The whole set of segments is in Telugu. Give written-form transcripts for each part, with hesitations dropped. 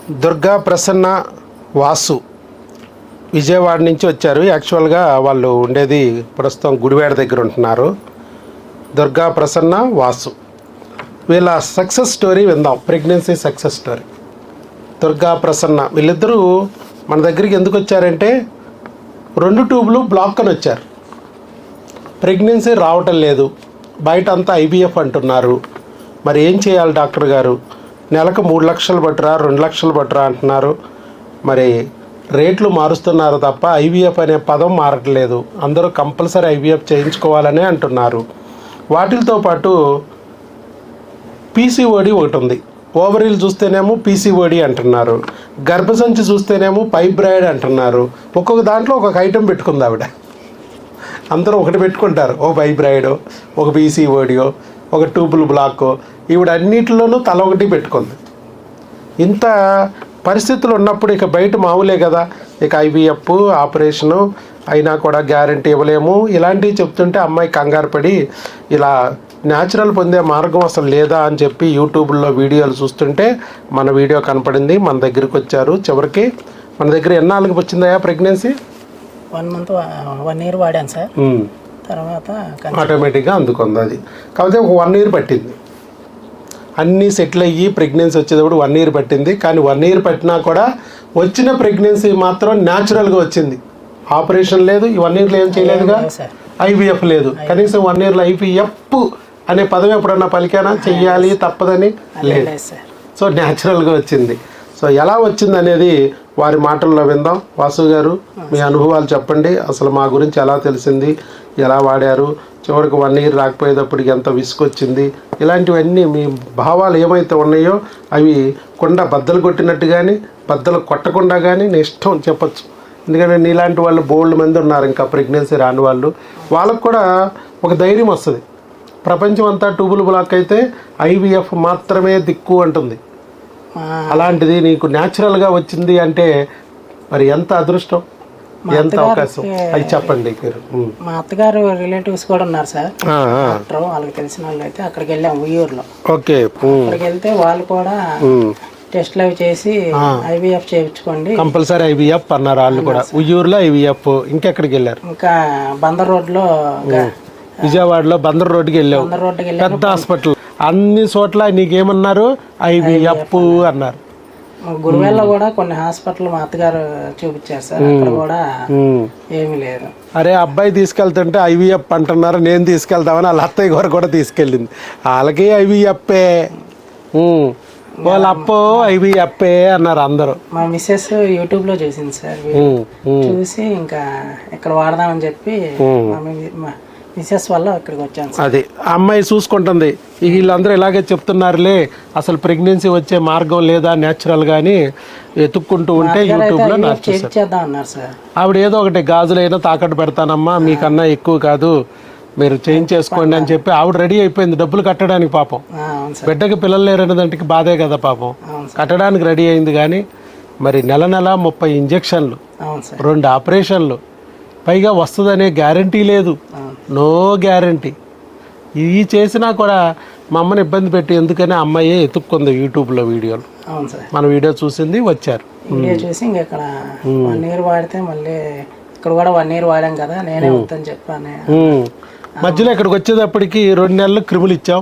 దుర్గా ప్రసన్న వాసు విజయవాడ నుంచి వచ్చారు. యాక్చువల్గా వాళ్ళు ఉండేది ప్రస్తుతం గుడివాడ దగ్గర ఉంటున్నారు. దుర్గా ప్రసన్న వాసు వీళ్ళ సక్సెస్ స్టోరీ విందాం. Pregnancy success story. Durga Prasanna వీళ్ళిద్దరూ మన దగ్గరికి ఎందుకు వచ్చారంటే 2 ట్యూబ్లు బ్లాక్ అని వచ్చారు. ప్రెగ్నెన్సీ రావటం లేదు, బయట అంతా ఐవీఎఫ్ అంటున్నారు. మరి ఏం చేయాలి డాక్టర్ గారు? నెలకు 3 లక్షలు పట్టురా 2 లక్షలు పట్టురా అంటున్నారు. మరి రేట్లు మారుస్తున్నారు తప్ప ఐవీఎఫ్ అనే పదం మారట్లేదు. అందరూ కంపల్సరీ ఐవీఎఫ్ చేయించుకోవాలనే అంటున్నారు. వాటితో పాటు పీసీఓడి ఒకటి ఉంది. ఓవరీలు చూస్తేనేమో పీసీఓడి అంటున్నారు, గర్భసంచి చూస్తేనేమో ఫైబ్రాయిడ్ అంటున్నారు. ఒక్కొక్క దాంట్లో ఒక్కొక్క ఐటెం పెట్టుకుంది ఆవిడ. అందరూ ఒకటి పెట్టుకుంటారు, ఒక ఫైబ్రాయిడో, ఒక పీసీఓడియో, ఒక ట్యూబుల్ బ్లాకో. ఈవిడ అన్నిటిలోనూ తల ఒకటి పెట్టుకుంది. ఇంత పరిస్థితులు ఉన్నప్పుడు ఇక బయట మామూలే కదా. ఇక ఐవీఎఫ్ ఆపరేషను అయినా కూడా గ్యారంటీ ఇవ్వలేము. ఇలాంటివి చెప్తుంటే అమ్మాయి కంగారు పడి ఇలా న్యాచురల్ పొందే మార్గం అసలు లేదా అని చెప్పి యూట్యూబ్లో వీడియోలు చూస్తుంటే మన వీడియో కనపడింది. మన దగ్గరికి వచ్చారు. చివరికి మన దగ్గర ఎన్నాళ్ళకి వచ్చిందయా ప్రెగ్నెన్సీ? 1 మంత్ 1 ఇయర్ వాడాను సార్. తర్వాత ఆటోమేటిక్గా అందుకుంది. అది కాకపోతే ఒక 1 ఇయర్ పట్టింది. అన్నీ సెటిల్ అయ్యి ప్రెగ్నెన్సీ వచ్చేటప్పుడు 1 ఇయర్ పట్టింది. కానీ 1 ఇయర్ పట్టినా కూడా వచ్చిన ప్రెగ్నెన్సీ మాత్రం న్యాచురల్గా వచ్చింది. ఆపరేషన్ లేదు, ఈ 1 ఇయర్లో ఏం చేయలేదుగా. ఐవీఎఫ్ లేదు. కనీసం 1 ఇయర్లో ఐవీఎఫ్ అనే పదం ఎప్పుడన్నా పలికానా? చెయ్యాలి తప్పదని లేదు. సో న్యాచురల్గా వచ్చింది. సో ఎలా వచ్చింది అనేది వారి మాటల్లో విందాం. వాసు గారు, మీ అనుభవాలు చెప్పండి. అసలు మా గురించి ఎలా తెలిసింది, ఎలా వాడారు, చివరికి 1 ఇయర్ రాకపోయేటప్పటికి ఎంత విసుకొచ్చింది, ఇలాంటివన్నీ మీ భావాలు ఏమైతే ఉన్నాయో అవి కొండ బద్దలు కొట్టినట్టు కానీ బద్దలు కొట్టకుండా కానీ నీ ఇష్టం చెప్పచ్చు. ఎందుకంటే నీలాంటి వాళ్ళు బోల్డ్ మంది ఉన్నారు ఇంకా ప్రెగ్నెన్సీ రాని వాళ్ళు. వాళ్ళకు కూడా ఒక ధైర్యం వస్తుంది. ప్రపంచం అంతా ట్యూబుల్ బ్లాక్ అయితే ఐవీఎఫ్ మాత్రమే దిక్కు అంటుంది. అలాంటిది నీకు న్యాచురల్గా వచ్చింది అంటే మరి ఎంత అదృష్టం, ఎంత అవకాశం, అది చెప్పండి. మా అత్తగారు రిలేటివ్స్ కూడా ఉన్నారు సార్, వాళ్ళకి తెలిసిన వాళ్ళు. అయితే అక్కడికి వెళ్ళాం ఉయ్యూరులో. ఓకే. అక్కడికి వెళ్తే వాళ్ళు కూడా టెస్ట్లు అవి చేసి ఐవీఎఫ్ చేయించుకోండి కంపల్సరీ ఐవీఎఫ్ అన్నారు వాళ్ళు కూడా. ఉయ్యూరులో ఐవీఎఫ్. ఇంకెక్కడికి వెళ్ళారు? ఇంకా బందర్ రోడ్లో, విజయవాడలో బందర్ రోడ్డుకి వెళ్ళావు, పెద్ద హాస్పిటల్. అన్ని చోట్ల నీకేమన్నారు? ఐవీఎఫ్ అన్నారు. గుడివాడలో కూడా కొన్ని హాస్పిటల్ మా అత్తగారు చూపించారు సార్, అక్కడ కూడా ఏమీ లేదు. అరే అబ్బాయి తీసుకెళ్తుంటే ఐవీఎఫ్ అంటున్నారు, నేను తీసుకెళ్తామని వాళ్ళ అత్తయ్య గారు కూడా తీసుకెళ్ళింది. వాళ్ళకి ఐవీఎఫ్ఏ, వాళ్ళ అప్పో ఐవీఎఫ్ఏ అన్నారు అందరూ. మా మిస్సెస్ యూట్యూబ్ లో చూసింది సార్, చూసి ఇంకా ఇక్కడ వాడదామని చెప్పి మిస్సెస్ వల్ల ఇక్కడికి వచ్చాను. అది అమ్మాయి చూసుకుంటుంది. వీళ్ళందరూ ఇలాగే చెప్తున్నారులే, అసలు ప్రెగ్నెన్సీ వచ్చే మార్గం లేదా న్యాచురల్ గాని ఎత్తుక్కుంటూ ఉంటే యూట్యూబ్లో చేద్దాం అన్నారు సార్. ఆవిడ ఏదో ఒకటి గాజులైనా తాకట్టు పెడతానమ్మా, మీకన్నా ఎక్కువ కాదు, మీరు చేయించేసుకోండి అని చెప్పి ఆవిడ రెడీ అయిపోయింది డబ్బులు కట్టడానికి. పాపం బిడ్డకి పిల్లలు లేరనే దానికి బాధే కదా పాపం. కట్టడానికి రెడీ అయింది. కానీ మరి నెల 30 ఇంజక్షన్లు, 2 ఆపరేషన్లు, పైగా వస్తుందనే గ్యారంటీ లేదు, నో గ్యారంటీ. ఇవి చేసినా కూడా మా అమ్మని ఇబ్బంది పెట్టి ఎందుకని అమ్మాయి ఎత్తుక్కుంది యూట్యూబ్లో వీడియోలు. మన వీడియో చూసింది, వచ్చారు. వీడియో చూసి ఇంకా ఇక్కడ 1 ఇయర్ వాడితే మళ్ళీ ఇక్కడ కూడా 1 ఇయర్ వాడాం కదా, నేనే వద్దని చెప్పాను. మధ్యలో ఇక్కడికి వచ్చేటప్పటికి 2 నెలలు క్రిములు ఇచ్చాం,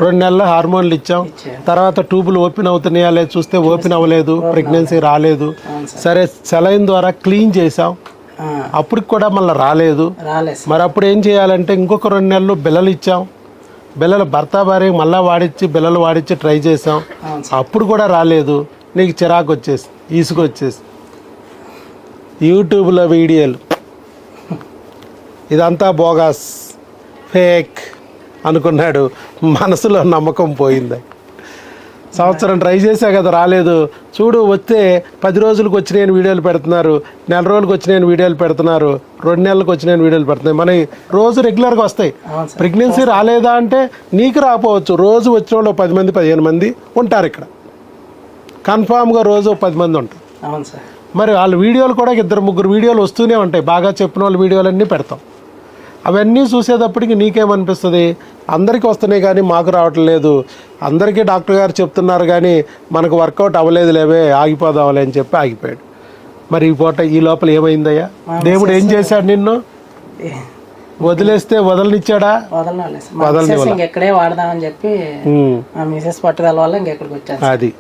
2 నెలలు హార్మోన్లు ఇచ్చాం. తర్వాత ట్యూబులు ఓపెన్ అవుతున్నాయా లేదు చూస్తే ఓపెన్ అవ్వలేదు, ప్రెగ్నెన్సీ రాలేదు. సరే సెలైన్ ద్వారా క్లీన్ చేసాం, అప్పటికి కూడా మళ్ళీ రాలేదు. మరి అప్పుడు ఏం చేయాలంటే ఇంకొక 2 నెలలు బిల్లలు ఇచ్చాం. బిల్లలు భర్త భార్య మళ్ళీ వాడిచ్చి బిల్లలు వాడిచ్చి ట్రై చేసాం, అప్పుడు కూడా రాలేదు. నీకు చిరాకు వచ్చేసి ఈసుకొచ్చేసి యూట్యూబ్లో వీడియోలు ఇదంతా బోగాస్, ఫేక్ అనుకున్నాడు. మనసులో నమ్మకం పోయింది. సంవత్సరం ట్రై చేసా కదా రాలేదు. చూడు వస్తే 10 రోజులకు వచ్చి నేను వీడియోలు పెడుతున్నారు, 1 నెల రోజులకు వచ్చి నేను వీడియోలు పెడుతున్నారు, 2 నెలలకు వచ్చి నేను వీడియోలు పెడుతున్నాయి. మన రోజు రెగ్యులర్గా వస్తాయి. ప్రెగ్నెన్సీ రాలేదా అంటే నీకు రాకపోవచ్చు, రోజు వచ్చిన వాళ్ళు 10 మంది 15 మంది ఉంటారు ఇక్కడ. కన్ఫామ్గా రోజు 10 మంది ఉంటారు. మరి వాళ్ళ వీడియోలు కూడా 2-3 వీడియోలు వస్తూనే ఉంటాయి. బాగా చెప్పిన వాళ్ళ వీడియోలన్నీ పెడతాం. అవన్నీ చూసేటప్పటికి నీకేమనిపిస్తుంది? అందరికీ వస్తున్నాయి కానీ మాకు రావట్లేదు, అందరికీ డాక్టర్ గారు చెప్తున్నారు కానీ మనకు వర్కౌట్ అవ్వలేదు లేవే, ఆగిపోదాంలే అని చెప్పి ఆగిపోయాడు. మరి ఈ లోపల ఏమైందయ్యా? దేవుడు ఏం చేశాడు? నిన్ను వదిలేస్తే వదలనిచ్చాడా? వదలని ఎక్కడే వాడదామని చెప్పి మిసెస్ పట్టుదల వల్ల ఇంకెక్కడికి వచ్చాను. అది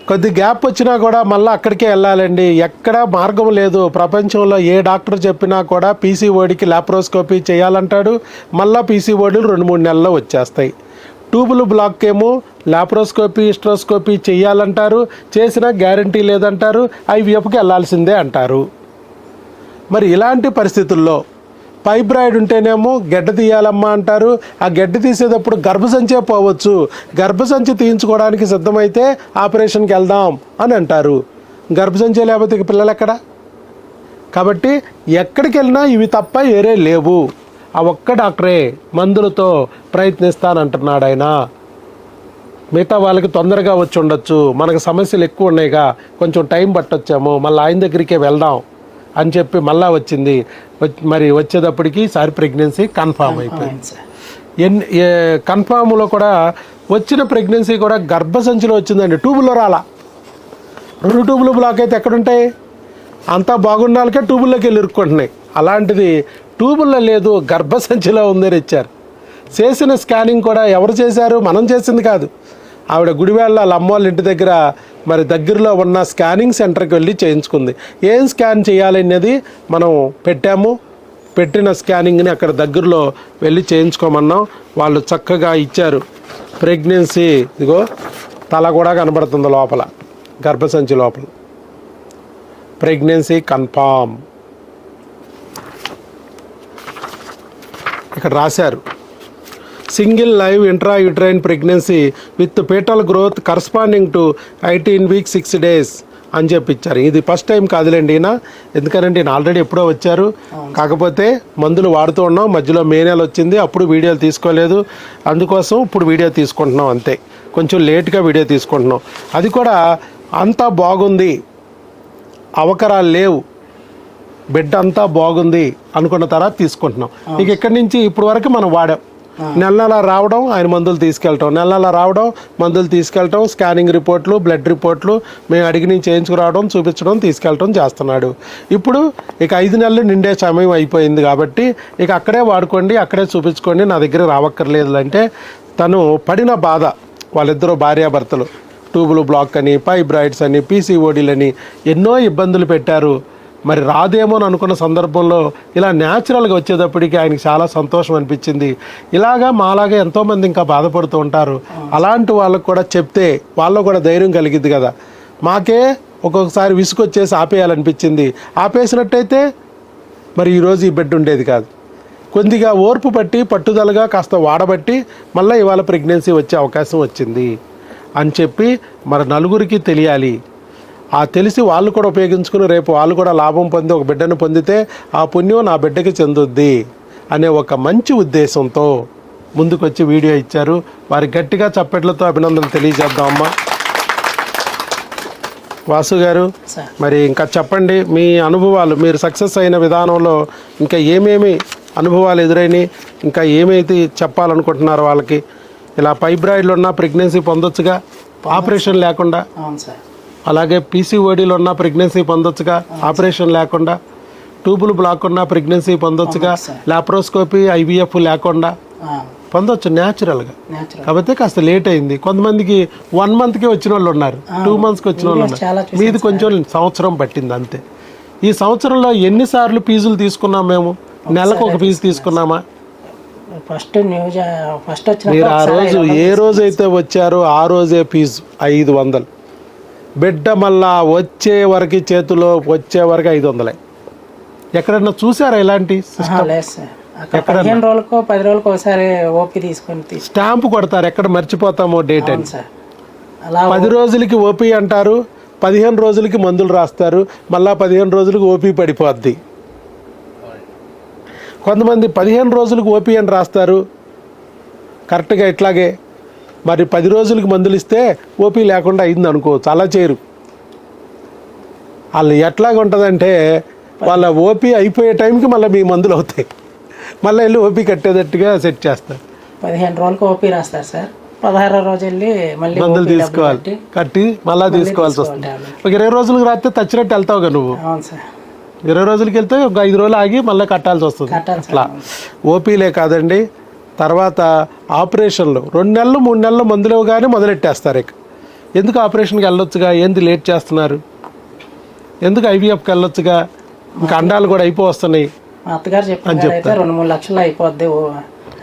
కొద్ది గ్యాప్ వచ్చినా కూడా మళ్ళీ అక్కడికే వెళ్ళాలండి. ఎక్కడ మార్గం లేదు. ప్రపంచంలో ఏ డాక్టర్ చెప్పినా కూడా పీసీఓడికి లాప్రోస్కోపీ చేయాలంటాడు. మళ్ళీ పీసీఓడీలు 2-3 నెలల్లో వచ్చేస్తాయి. ట్యూబుల్ బ్లాక్ ఏమో లాప్రోస్కోపీ హిస్ట్రోస్కోపీ చేయాలంటారు, చేసినా గ్యారంటీ లేదంటారు, ఐవీఎఫ్కి వెళ్ళాల్సిందే అంటారు. మరి ఇలాంటి పరిస్థితుల్లో ఫైబ్రాయిడ్ ఉంటేనేమో గడ్డ తీయాలమ్మా అంటారు. ఆ గడ్డ తీసేటప్పుడు గర్భసంచే పోవచ్చు, గర్భసంచి తీయించుకోవడానికి సిద్ధమైతే ఆపరేషన్కి వెళ్దాం అని అంటారు. గర్భసంచే లేకపోతే ఇక పిల్లలు ఎక్కడ? కాబట్టి ఎక్కడికి వెళ్ళినా ఇవి తప్ప వేరే లేవు. ఆ ఒక్క డాక్టరే మందులతో ప్రయత్నిస్తానంటున్నాడు ఆయన. మిగతా వాళ్ళకి తొందరగా వచ్చి ఉండొచ్చు, మనకు సమస్యలు ఎక్కువ ఉన్నాయిగా, కొంచెం టైం పట్టొచ్చాము, మళ్ళీ ఆయన దగ్గరికే వెళ్దాం అని చెప్పి మళ్ళా వచ్చింది. మరి వచ్చేటప్పటికి సారి ప్రెగ్నెన్సీ కన్ఫామ్ అయిపోయింది. కన్ఫామ్లో కూడా వచ్చిన ప్రెగ్నెన్సీ కూడా గర్భసంచిలో వచ్చిందండి, ట్యూబుల్లో రాలా. 2 ట్యూబులు బ్లాక్ అయితే ఎక్కడుంటాయి? అంతా బాగున్న వాళ్ళకే ట్యూబుల్లోకి వెళ్ళి ఇరుక్కుంటున్నాయి. అలాంటిది ట్యూబుల్లో లేదు, గర్భసంచిలో ఉందని ఇచ్చారు. చేసిన స్కానింగ్ కూడా ఎవరు చేశారు? మనం చేసింది కాదు. ఆవిడ గుడివాళ్ళ వాళ్ళ అమ్మ వాళ్ళ ఇంటి దగ్గర మరి దగ్గరలో ఉన్న స్కానింగ్ సెంటర్కి వెళ్ళి చేయించుకుంది. ఏం స్కాన్ చేయాలనేది మనం పెట్టిన స్కానింగ్ని అక్కడ దగ్గరలో వెళ్ళి చేయించుకోమన్నాం. వాళ్ళు చక్కగా ఇచ్చారు. ప్రెగ్నెన్సీ ఇదిగో తల కూడా కనబడుతుంది లోపల, గర్భసంచి లోపల. ప్రెగ్నెన్సీ కన్ఫామ్ ఇక్కడ రాశారు. Single live intrauterine pregnancy with fetal growth corresponding to 18 weeks 6 days అని చెప్పించారు. ఇది ఫస్ట్ టైం కాదులేండి ఈయన, ఎందుకనంటే ఈయన ఆల్రెడీ ఎప్పుడో వచ్చారు. కాకపోతే మందులు వాడుతూ ఉన్నాం, మధ్యలో మే నెల వచ్చింది, అప్పుడు వీడియోలు తీసుకోలేదు. అందుకోసం ఇప్పుడు వీడియో తీసుకుంటున్నాం అంతే, కొంచెం లేట్గా వీడియో తీసుకుంటున్నాం. అది కూడా అంతా బాగుంది, అవకరాలు లేవు, బిడ్డ అంతా బాగుంది అనుకున్న తర్వాత తీసుకుంటున్నాం. ఇక ఇక్కడి నుంచి ఇప్పుడు వరకు మనం వాడాం. నెల రావడం, ఆయన మందులు తీసుకెళ్ళటం, నెల రావడం, మందులు తీసుకెళ్ళటం, స్కానింగ్ రిపోర్ట్లు, బ్లడ్ రిపోర్ట్లు మేము అడిగి నుంచి చేయించుకురావడం, చూపించడం, తీసుకెళ్ళటం చేస్తున్నాడు. ఇప్పుడు ఇక 5 నెలలు నిండే సమయం అయిపోయింది కాబట్టి ఇక అక్కడే వాడుకోండి, అక్కడే చూపించుకోండి, నా దగ్గర రావక్కర్లేదు అంటే తను పడిన బాధ, వాళ్ళిద్దరూ భార్యాభర్తలు ట్యూబులు బ్లాక్ అని, ఫైబ్రాయిడ్స్ అని, పీసీఓడీలని ఎన్నో ఇబ్బందులు పెట్టారు. మరి రాదేమో అని అనుకున్న సందర్భంలో ఇలా న్యాచురల్గా వచ్చేటప్పటికి ఆయనకి చాలా సంతోషం అనిపించింది. ఇలాగా మాలాగా ఎంతోమంది ఇంకా బాధపడుతూ ఉంటారు. అలాంటి వాళ్ళకు కూడా చెప్తే వాళ్ళకు కూడా ధైర్యం కలిగిద్ది కదా. మాకే ఒక్కొక్కసారి విసుకొచ్చేసి ఆపేయాలనిపించింది. ఆపేసినట్టయితే మరి ఈరోజు ఈ బిడ్డ ఉండేది కాదు. కొద్దిగా ఓర్పు పట్టి పట్టుదలగా కాస్త వాడబట్టి మళ్ళీ ఇవాళ ప్రెగ్నెన్సీ వచ్చే అవకాశం వచ్చింది అని చెప్పి మరి నలుగురికి తెలియాలి. ఆ తెలిసి వాళ్ళు కూడా ఉపయోగించుకుని రేపు వాళ్ళు కూడా లాభం పొంది ఒక బిడ్డను పొందితే ఆ పుణ్యం నా బిడ్డకి చెందుద్ది అనే ఒక మంచి ఉద్దేశంతో ముందుకొచ్చి వీడియో ఇచ్చారు. వారి గట్టిగా చప్పట్లతో అభినందనలు తెలియజేద్దాం. అమ్మా వాసు గారు, మరి ఇంకా చెప్పండి మీ అనుభవాలు, మీరు సక్సెస్ అయిన విధానంలో ఇంకా ఏమేమి అనుభవాలు ఎదురైనాయి, ఇంకా ఏమైతే చెప్పాలనుకుంటున్నారు వాళ్ళకి? ఇలా ఫైబ్రాయిడ్లు ఉన్న ప్రెగ్నెన్సీ పొందొచ్చుగా ఆపరేషన్ లేకుండా, అలాగే పీసీఓడీలో ఉన్న ప్రెగ్నెన్సీ పొందొచ్చుగా ఆపరేషన్ లేకుండా, ట్యూబుల్ బ్లాక్ ఉన్న ప్రెగ్నెన్సీ పొందొచ్చుగా, లాప్రోస్కోపీ ఐవీఎఫ్ లేకుండా పొందొచ్చు న్యాచురల్గా. కాకపోతే కాస్త లేట్ అయింది. కొంతమందికి 1 monthకి వచ్చిన వాళ్ళు ఉన్నారు, 2 monthsకి వచ్చిన వాళ్ళు ఉన్నారు. మీది కొంచెం సంవత్సరం పట్టింది అంతే. ఈ సంవత్సరంలో ఎన్నిసార్లు ఫీజులు తీసుకున్నాం మేము? నెలకు ఒక ఫీజు తీసుకున్నామా? మీరు ఆ రోజు ఏ రోజైతే వచ్చారో ఆ రోజే ఫీజు 500. బిడ్డ మళ్ళా వచ్చే వరకు చేతిలో వచ్చే వరకు 500. ఎక్కడన్నా చూసారా ఇలాంటి సిస్టమ్? 15 రోజులకో 10 రోజులకో ఒకసారి ఓపీ తీసుకొని స్టాంపు కొడతారు, ఎక్కడ మర్చిపోతామో డేట్ అని. 10 రోజులకి ఓపీ అంటారు, 15 రోజులకి మందులు రాస్తారు, మళ్ళా 15 రోజులకి ఓపీ పడిపోద్ది. కొంతమంది 15 రోజులకు ఓపీ అని రాస్తారు కరెక్ట్గా ఇట్లాగే, మరి 10 రోజులకి మందులు ఇస్తే ఓపీ లేకుండా అయింది అనుకోవచ్చు. అలా చేయరు. వాళ్ళు ఎట్లాగ ఉంటుందంటే వాళ్ళ ఓపీ అయిపోయే టైంకి మళ్ళీ మీ మందులు అవుతాయి, మళ్ళీ వెళ్ళి ఓపీ కట్టేటట్టుగా సెట్ చేస్తారు. 15 రోజులకు ఓపీ రాస్తారు సార్. 16వ రోజు వెళ్ళి మళ్ళీ మందులు OP డబ్బులు తీసుకోవాలి, కట్టి మళ్ళీ తీసుకోవాల్సి వస్తుంది. tablet. ఒక 20 రోజులకు రాస్తే తచ్చినట్టు వెళ్తావుగా నువ్వు. అవును సార్, 20 రోజులకి వెళ్తే ఒక 5 రోజులు ఆగి మళ్ళీ కట్టాల్సి వస్తుంది. కట్టాలి అట్లా సార్. ఓపీలే కాదండి, తర్వాత ఆపరేషన్లు 2 నెలలు 3 నెలలు మందులు ఇవ్వగానే మొదలెట్టేస్తారు. ఇక ఎందుకు ఆపరేషన్కి వెళ్ళొచ్చుగా, ఏంది లేట్ చేస్తున్నారు, ఎందుకు IVFకి వెళ్ళొచ్చుగా, ఇంకా అండాలు కూడా అయిపోతున్నాయి. మా అత్తగారు చెప్పారు అయితే 2-3 లక్షలు అయిపోద్ది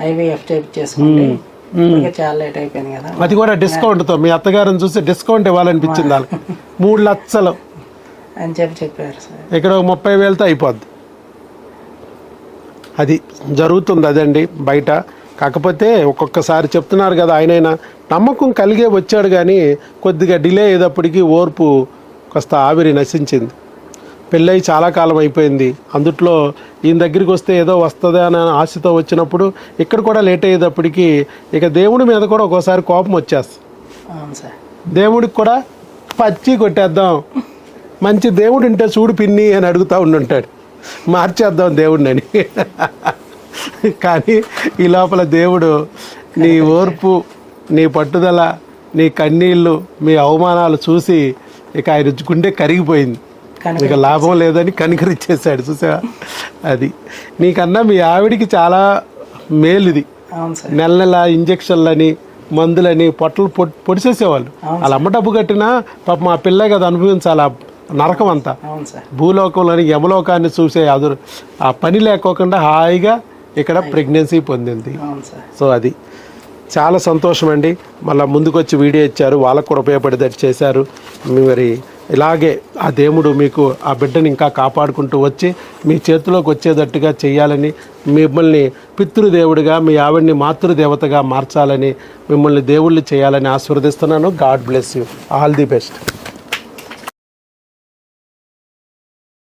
IVF చేసుకోండి, ఇప్పటికే చాలా లేట్ అయిపోయింది కదా. అది కూడా డిస్కౌంట్తో. మీ అత్తగారిని చూసి డిస్కౌంట్ ఇవ్వాలనిపించింది వాళ్ళకి. 3 లక్షలు అని చెప్పారు సార్. ఇక్కడ 30,000తో అయిపోద్ది. అది జరుగుతుంది అదండి బయట. కాకపోతే ఒక్కొక్కసారి చెప్తున్నారు కదా, ఆయనైనా నమ్మకం కలిగే వచ్చాడు, కానీ కొద్దిగా డిలే అయ్యేటప్పటికి ఓర్పు కాస్త ఆవిరి నశించింది. పెళ్ళై చాలా కాలం అయిపోయింది. అందుట్లో ఈయన దగ్గరికి వస్తే ఏదో వస్తుందా అని ఆశతో వచ్చినప్పుడు ఇక్కడ కూడా లేట్ అయ్యేటప్పటికి ఇక దేవుడి మీద కూడా ఒక్కోసారి కోపం వచ్చేస్తుంది. అవును సార్, దేవుడికి కూడా పచ్చి కొట్టేద్దాం, మంచి దేవుడు ఉంటే చూడు పిన్ని అని అడుగుతూ ఉండుంటాడు, మార్చేద్దాం దేవుడిని అని. కానీ ఈ లోపల దేవుడు నీ ఓర్పు, నీ పట్టుదల, నీ కన్నీళ్ళు, మీ అవమానాలు చూసి ఇక ఆయన గుండె కరిగిపోయింది. ఇక లాభం లేదని కనికరిచ్చేసాడు. చూసా, అది నీకన్నా మీ ఆవిడికి చాలా మేలు ఇది. అవును సార్, నెల నెల ఇంజక్షన్లని మందులని పొట్టలు పొడిచేసేవాళ్ళు. వాళ్ళ అమ్మ డబ్బు కట్టినా పాప మా పిల్ల కదా అనుభవించాలి ఆ నరకం అంతా. అవును సార్, భూలోకంలోని యమలోకాన్ని చూసే అదురు ఆ పని లేకోకుండా హాయిగా ఇక్కడ ప్రెగ్నెన్సీ పొందింది. అవును సార్. సో అది చాలా సంతోషం అండి. మళ్ళీ ముందుకొచ్చి వీడియో ఇచ్చారు, వాళ్ళకు కూడా ఉపయోగపడేటట్టు చేశారు. మరి ఇలాగే ఆ దేవుడు మీకు ఆ బిడ్డని ఇంకా కాపాడుకుంటూ వచ్చి మీ చేతిలోకి వచ్చేటట్టుగా చేయాలని, మిమ్మల్ని పితృదేవుడిగా, మీ ఆవిడ్ని మాతృదేవతగా మార్చాలని, మిమ్మల్ని దేవుళ్ళు చేయాలని ఆశీర్వదిస్తున్నాను. God bless you, all the best.